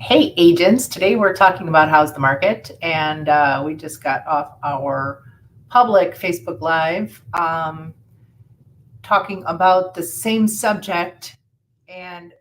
Hey, agents. Today we're talking about how's the market, and we just got off our public Facebook Live talking about the same subject. And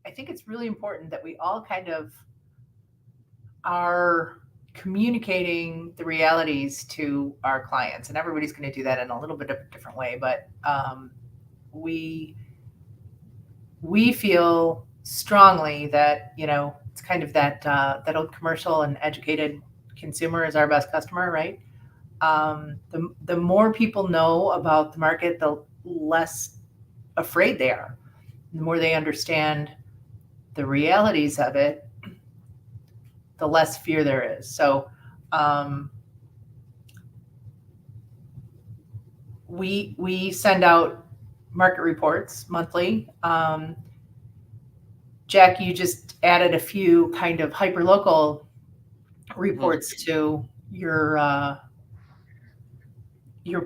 I think it's really important that we all kind of are communicating the realities to our clients, and everybody's going to do that in a little bit of a different way. But we we feel strongly that it's kind of that old commercial, and educated consumer is our best customer, right? The more people know about the market, the less afraid they are. The more they understand the realities of it, the less fear there is. So um, we send out market reports monthly. Jack, you just added a few kind of hyper local Mhm. reports to your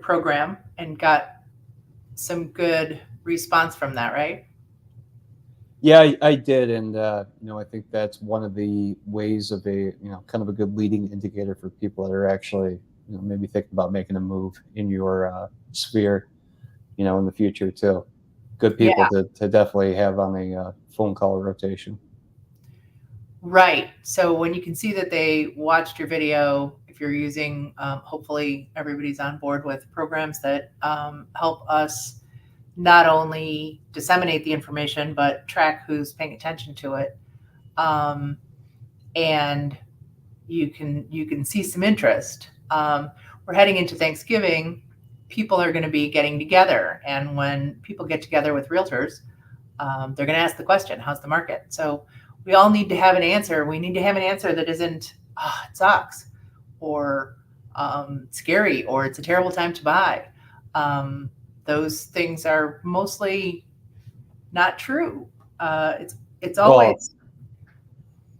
program and got some good response from that, right? Yeah, I did, and I think that's one of the ways of kind of a good leading indicator for people that are actually, maybe thinking about making a move in your sphere, in the future too. Good people Yeah, to definitely have on a phone call rotation. right. So when you can see that they watched your video, if you're using, hopefully everybody's on board with programs that help us not only disseminate the information but track who's paying attention to it. Um, and you can see some interest. We're heading into Thanksgiving. People are going to be getting together, and when people get together with realtors, they're going to ask the question, "How's the market?" So we all need to have an answer. We need to have an answer that isn't, "Oh, it sucks," or "scary," or "It's a terrible time to buy." Um, those things are mostly not true. It's Well, always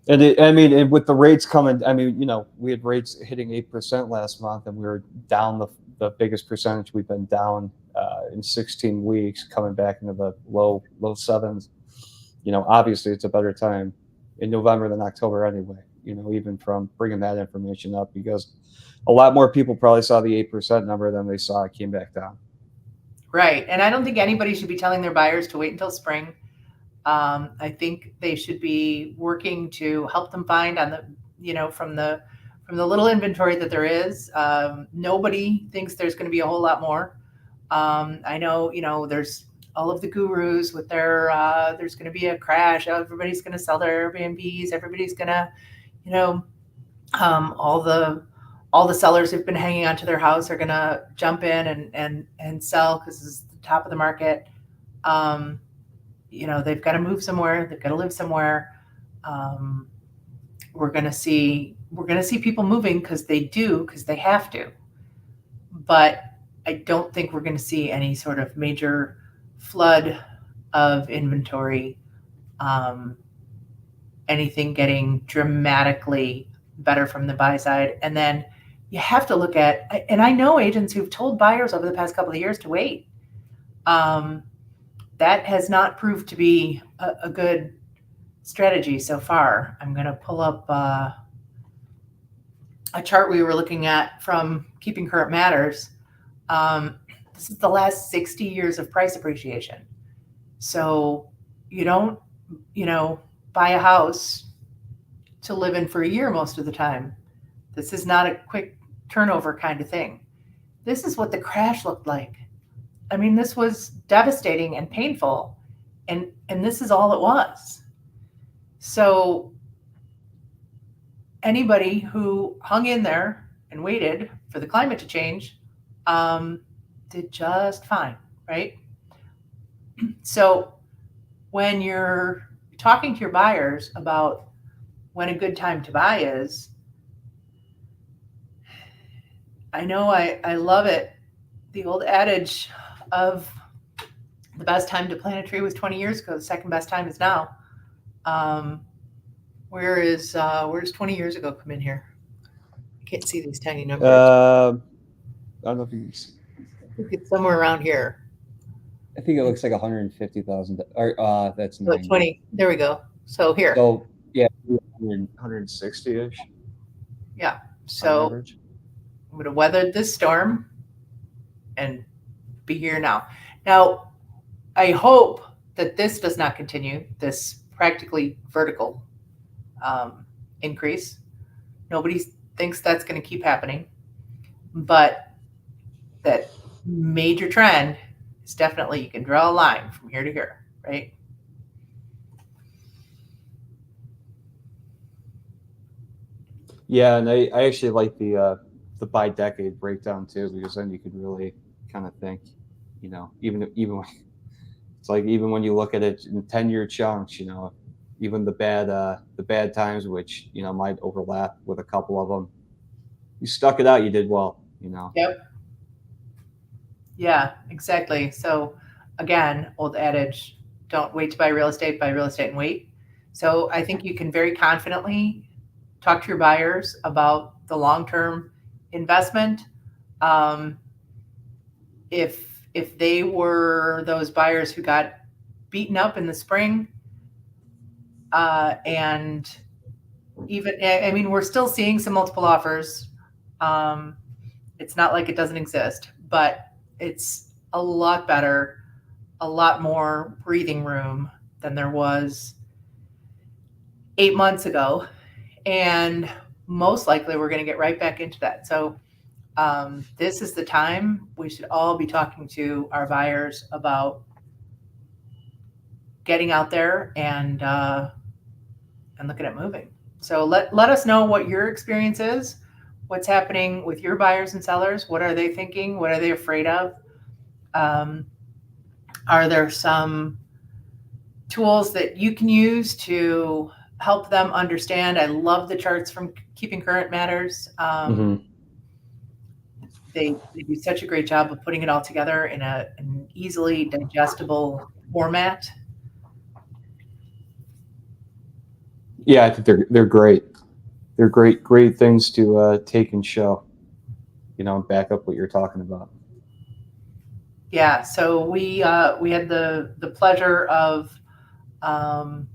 I mean, and with the rates coming, I mean, we had rates hitting 8% last month, and we were down the biggest percentage we've been down in 16 weeks, coming back into the low sevens. Obviously, it's a better time in November than October anyway. Even from bringing that information up, because a lot more people probably saw the 8% number than they saw it came back down. right. And I don't think anybody should be telling their buyers to wait until spring. I think they should be working to help them find on the, from the little inventory that there is. Nobody thinks there's going to be a whole lot more. I know, there's all of the gurus with there's going to be a crash. Everybody's going to sell their Airbnbs. Everybody's going to, you know, um, all the all the sellers who've been hanging onto their house are going to jump in and sell because it's the top of the market. Um, they've got to move somewhere. They've got to live somewhere. Um, we're going to see people moving because they have to. But I don't think we're going to see any sort of major flood of inventory. Um, Anything getting dramatically better from the buy side. And then you have to look at, and I know agents who've told buyers over the past couple of years to wait. Um, that has not proved to be a good strategy so far. I'm going to pull up a chart we were looking at from Keeping Current Matters. Um, this is the last 60 years of price appreciation. So you don't, you know, buy a house to live in for a year most of the time. This is not a quick turnover kind of thing. This is what the crash looked like. I mean, this was devastating and painful, and this is all it was. So anybody who hung in there and waited for the climate to change um, did just fine, right? So when you're talking to your buyers about when a good time to buy is, I know I love it. The old adage of the best time to plant a tree was 20 years ago. The second best time is now. Um, where's 20 years ago come in here? I can't see these tiny numbers. I don't know if you. I think it's somewhere around here. I think it looks like 150,000. Or that's So 90. 20. There we go. So here. So Yeah, 160-ish Yeah. on So average. I'm going to weather this storm and be here now. Now, I hope that this does not continue, this practically vertical um, increase. Nobody thinks that's going to keep happening, but that major trend is definitely you can draw a line from here to here, right? Yeah, and I actually like the by decade breakdown too, because then you could really kind of think, even it's like even when you look at it in 10-year chunks, even the bad times, which might overlap with a couple of them, you stuck it out, you did well. Yep. Yeah, exactly. So again, old adage, don't wait to buy real estate and wait. So I think you can very confidently talk to your buyers about the long-term investment. Um, if they were those buyers who got beaten up in the spring, and even I mean we're still seeing some multiple offers. Um, it's not like it doesn't exist, but it's a lot better, a lot more breathing room than there was 8 months ago, and most likely we're going to get right back into that. So this is the time we should all be talking to our buyers about getting out there and looking at moving. So let us know what your experience is, what's happening with your buyers and sellers. What are they thinking? What are they afraid of? Um, are there some tools that you can use to help them understand? I love the charts from Keeping Current Matters. Hmm. They do such a great job of putting it all together in an easily digestible format. Yeah, I think they're great. They're great things to take and show, and back up what you're talking about. Yeah, so we had the pleasure of um,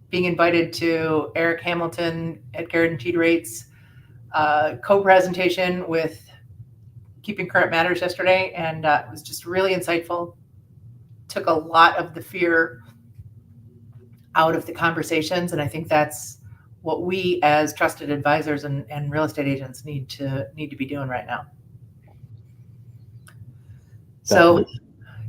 being invited to Eric Hamilton at Guaranteed Rates co-presentation with Keeping Current Matters yesterday, and it was just really insightful. Took a lot of the fear out of the conversations, and I think that's what we as trusted advisors and real estate agents need to be doing right now. So Definitely.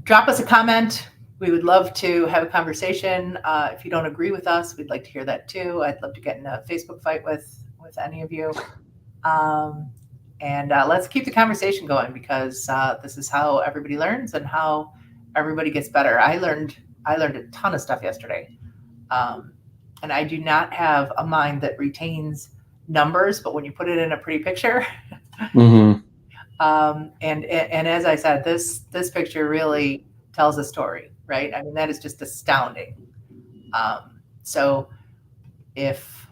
drop us a comment. We would love to have a conversation. If you don't agree with us, we'd like to hear that too. I'd love to get in a Facebook fight with any of you. Um, and let's keep the conversation going because this is how everybody learns and how everybody gets better. I learned a ton of stuff yesterday, um, and I do not have a mind that retains numbers, but when you put it in a pretty picture, Hmm. and as I said, this picture really tells a story, right? I mean, that is just astounding. So if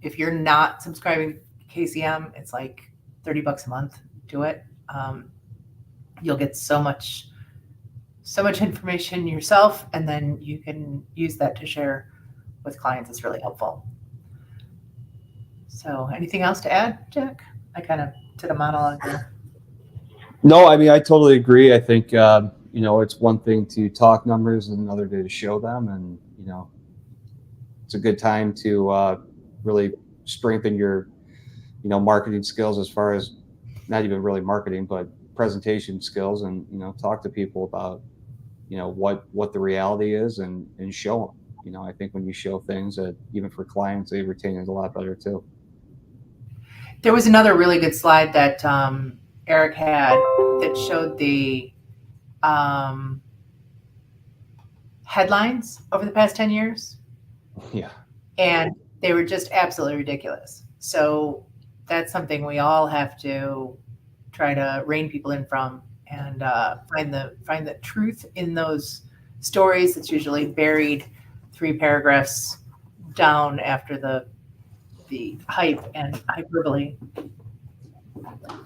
you're not subscribing to KCM, it's like $30 a month. Do it. You'll get so much information yourself, and then you can use that to share with clients. It's really helpful. So, anything else to add, Jack? I kind of did a monologue there. No, I mean I totally agree. I think it's one thing to talk numbers and another to show them, and it's a good time to really strengthen your marketing skills as far as not even really marketing, but presentation skills, and talk to people about what the reality is, and show them. I think when you show things that even for clients, they retain it a lot better too. There was another really good slide that Eric had that showed the um, headlines over the past 10 years, Yeah. and they were just absolutely ridiculous. So that's something we all have to try to rein people in from and find the truth in those stories. It's usually buried 3 paragraphs down after the hype and hyperbole.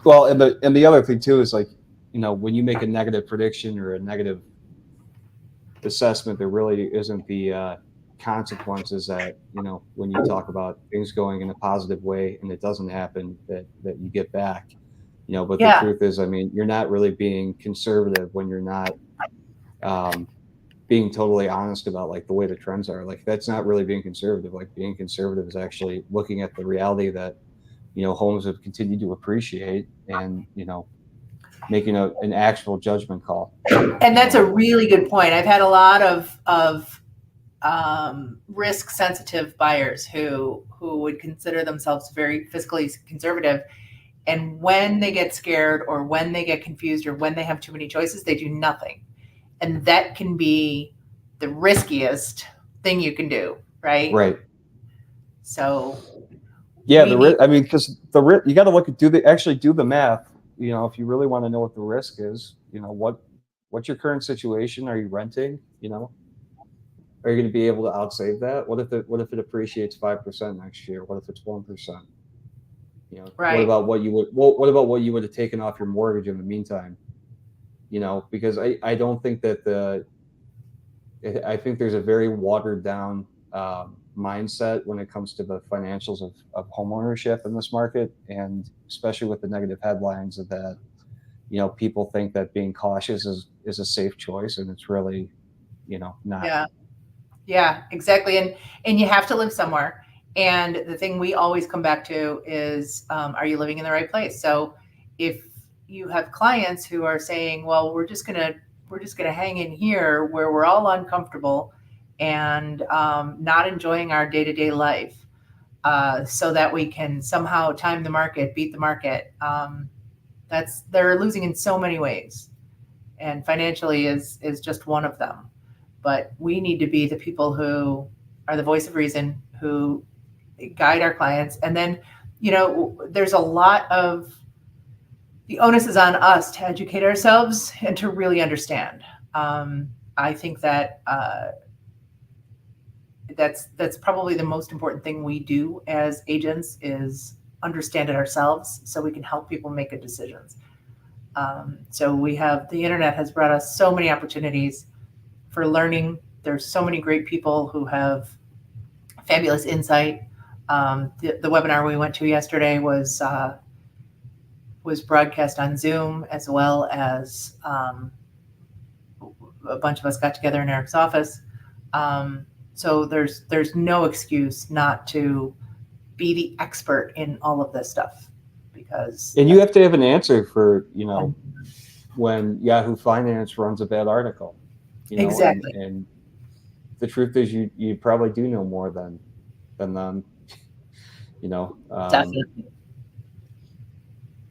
Well, and the other thing too is like, when you make a negative prediction or a negative assessment, there really isn't the consequences that, when you talk about things going in a positive way and it doesn't happen, that you get back. But the Yeah. truth is, I mean, you're not really being conservative when you're not being totally honest about like the way the trends are. Like that's not really being conservative. Like being conservative is actually looking at the reality that, homes have continued to appreciate and, making an actual judgment call. And that's a really good point. I've had a lot of risk sensitive buyers who would consider themselves very fiscally conservative. And when they get scared or when they get confused or when they have too many choices, they do nothing. And that can be the riskiest thing you can do, right? Right. So yeah, I mean, because you got to look at do the math. If you really want to know what the risk is, what's your current situation? Are you renting? Are you going to be able to outsave that? What if it appreciates 5% next year? What if it's 1%? right. What about what you would have taken off your mortgage in the meantime? Because I don't think that I think there's a very watered down mindset when it comes to the financials of home ownership in this market, and especially with the negative headlines of that, people think that being cautious is a safe choice, and it's really, not. Yeah, exactly. And you have to live somewhere. And the thing we always come back to is, are you living in the right place? So if you have clients who are saying, well, we're just gonna hang in here where we're all uncomfortable and not enjoying our day-to-day life, so that we can somehow time the market, beat the market. They're losing in so many ways, and financially is just one of them. But we need to be the people who are the voice of reason, who guide our clients. And then, there's a lot of the onus is on us to educate ourselves and to really understand. I think that that's probably the most important thing we do as agents is understand it ourselves so we can help people make good decisions. So the internet has brought us so many opportunities for learning. There's so many great people who have fabulous insight. The webinar we went to yesterday was broadcast on Zoom, as well as a bunch of us got together in Eric's office. So there's no excuse not to be the expert in all of this stuff, because And you have to have an answer for when Yahoo Finance runs a bad article. Exactly. And the truth is you probably do know more than them. Definitely.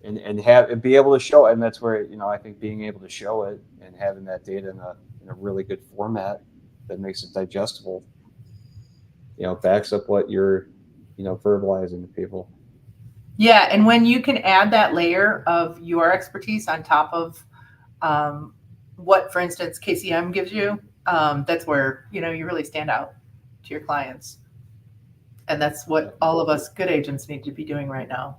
And be able to show it. And that's where I think being able to show it and having that data in a really good format that makes it digestible, backs up what you're verbalizing to people. Yeah, and when you can add that layer of your expertise on top of what, for instance, KCM gives you, that's where you really stand out to your clients, and that's what all of us good agents need to be doing right now.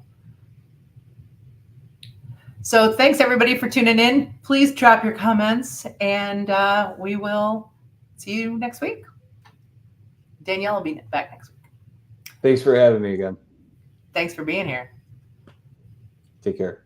So thanks everybody for tuning in. Please drop your comments, and we will see you next week. Danielle will be back next week. Thanks for having me again. Thanks for being here. Take care.